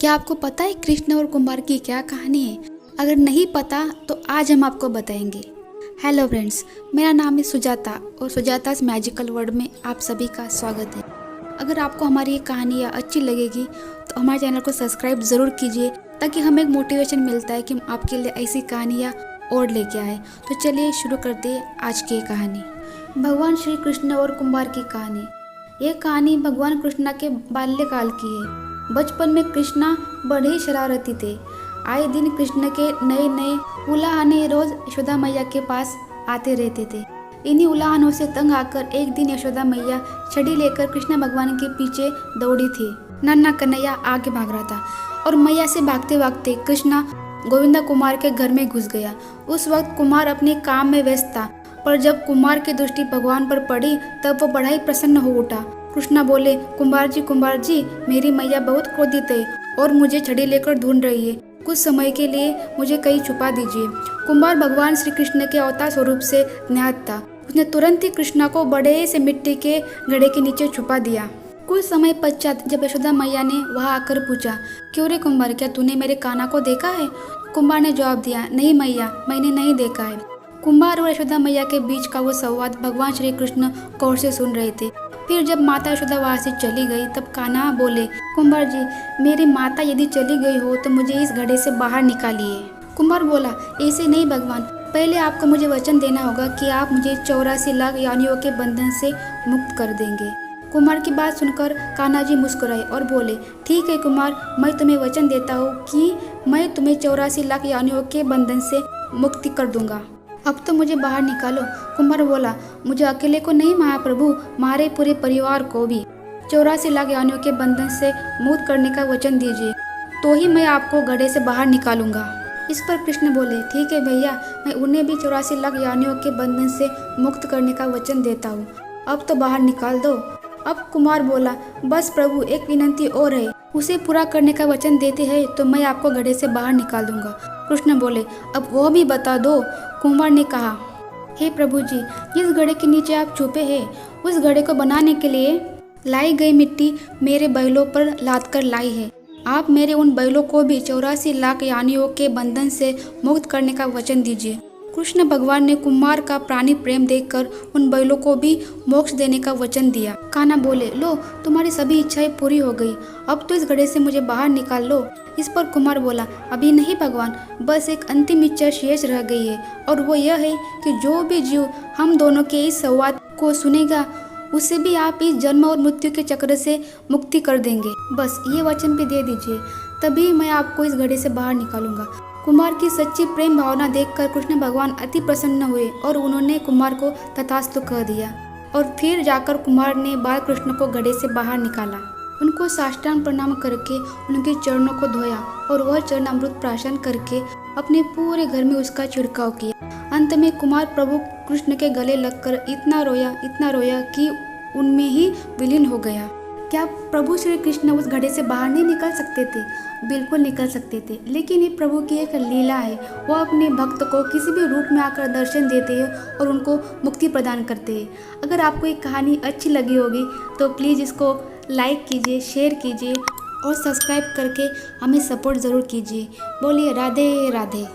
क्या आपको पता है कृष्ण और कुमार की क्या कहानी है? अगर नहीं पता तो आज हम आपको बताएंगे। हेलो फ्रेंड्स, मेरा नाम है सुजाता और सुजाता's मैजिकल वर्ल्ड में आप सभी का स्वागत है। अगर आपको हमारी ये कहानियाँ अच्छी लगेगी तो हमारे चैनल को सब्सक्राइब ज़रूर कीजिए, ताकि हमें एक मोटिवेशन मिलता है कि हम आपके लिए ऐसी कहानियाँ और लेके आए। तो चलिए शुरू करते हैं आज की कहानी। भगवान श्री कृष्ण और कुमार की कहानी। ये कहानी भगवान कृष्णा के बाल्यकाल की है। बचपन में कृष्णा बड़े ही शरारती थे। आए दिन कृष्ण के नए नए उलाहने रोज यशोदा मैया के पास आते रहते थे। इन्हीं उलाहनों से तंग आकर एक दिन यशोदा मैया छड़ी लेकर कृष्ण भगवान के पीछे दौड़ी थी। नन्हा कन्हैया आगे भाग रहा था और मैया से भागते भागते कृष्णा गोविंदा कुमार के घर में घुस गया। उस वक्त कुमार अपने काम में व्यस्त था, पर जब कुमार की दृष्टि भगवान पर पड़ी तब वो बड़ा ही प्रसन्न हो उठा। कृष्णा बोले, कुमार जी, मेरी मैया बहुत क्रोधित है और मुझे छड़ी लेकर ढूंढ रही है। कुछ समय के लिए मुझे कहीं छुपा दीजिए। कुमार भगवान श्री कृष्ण के अवतार स्वरूप से ज्ञात था। उसने तुरंत ही कृष्णा को बड़े से मिट्टी के घड़े के नीचे छुपा दिया। कुछ समय पश्चात जब यशोदा मैया ने वहां आकर पूछा, क्यों रे कुमार, क्या तूने मेरे कान्हा को देखा है? कुमार ने जवाब दिया, नहीं मैया, मैंने नहीं देखा है। कुमार और यशोदा मैया के बीच का वो संवाद भगवान श्री कृष्ण गौर से सुन रहे थे। फिर जब माता यशोदा वहाँ से चली गई तब कान्हा बोले, कुमार जी, मेरी माता यदि चली गई हो तो मुझे इस घड़े से बाहर निकालिए। कुमार बोला, ऐसे नहीं भगवान, पहले आपको मुझे वचन देना होगा कि आप मुझे 84 लाख यानियों के बंधन से मुक्त कर देंगे। कुमार की बात सुनकर कान्हा जी मुस्कुराए और बोले, ठीक है कुमार, मैं तुम्हें वचन देता हूँ कि मैं तुम्हें 84 लाख यानियों के बंधन से मुक्ति कर दूंगा। अब तो मुझे बाहर निकालो। कुमार बोला, मुझे अकेले को नहीं महाप्रभु, मारे पूरे परिवार को भी 84 लाख यानियों के बंधन से मुक्त करने का वचन दीजिए, तो ही मैं आपको घड़े से बाहर निकालूंगा। इस पर कृष्ण बोले, ठीक है भैया, मैं उन्हें भी 84 लाख यानियों के बंधन से मुक्त करने का वचन देता हूँ। अब तो बाहर निकाल दो। अब कुमार बोला, बस प्रभु, एक विनंती और है, उसे पूरा करने का वचन देते हैं तो मैं आपको घड़े से बाहर निकाल दूंगा। कृष्ण बोले, अब वो भी बता दो। कुमार ने कहा, हे प्रभु जी, जिस घड़े के नीचे आप छुपे हैं उस घड़े को बनाने के लिए लाई गई मिट्टी मेरे बैलों पर लाद कर लाई है। आप मेरे उन बैलों को भी 84 लाख यानियों के बंधन से मुक्त करने का वचन दीजिए। कृष्ण भगवान ने कुमार का प्राणी प्रेम देखकर उन बैलों को भी मोक्ष देने का वचन दिया। कान्हा बोले, लो, तुम्हारी सभी इच्छाएं पूरी हो गई, अब तो इस घड़े से मुझे बाहर निकाल लो। इस पर कुमार बोला, अभी नहीं भगवान, बस एक अंतिम इच्छा शेष रह गई है, और वो यह है कि जो भी जीव हम दोनों के इस संवाद को सुनेगा उसे भी आप इस जन्म और मृत्यु के चक्र से मुक्ति कर देंगे। बस ये वचन भी दे दीजिए, तभी मैं आपको इस घड़े से बाहर निकालूंगा। कुमार की सच्ची प्रेम भावना देखकर कृष्ण भगवान अति प्रसन्न हुए और उन्होंने कुमार को तथास्तु कह दिया। और फिर जाकर कुमार ने बाल कृष्ण को घड़े से बाहर निकाला। उनको साष्टांग प्रणाम करके उनके चरणों को धोया और वह चरण अमृत प्राशन करके अपने पूरे घर में उसका छिड़काव किया। अंत में कुमार प्रभु कृष्ण के गले लगकर इतना रोया कि उनमें ही विलीन हो गया। क्या प्रभु श्री कृष्ण उस घड़े से बाहर नहीं निकल सकते थे? बिल्कुल निकल सकते थे, लेकिन ये प्रभु की एक लीला है। वो अपने भक्त को किसी भी रूप में आकर दर्शन देते हैं और उनको मुक्ति प्रदान करते हैं। अगर आपको ये कहानी अच्छी लगी होगी तो प्लीज़ इसको लाइक कीजिए, शेयर कीजिए और सब्सक्राइब करके हमें सपोर्ट ज़रूर कीजिए। बोलिए राधे राधे।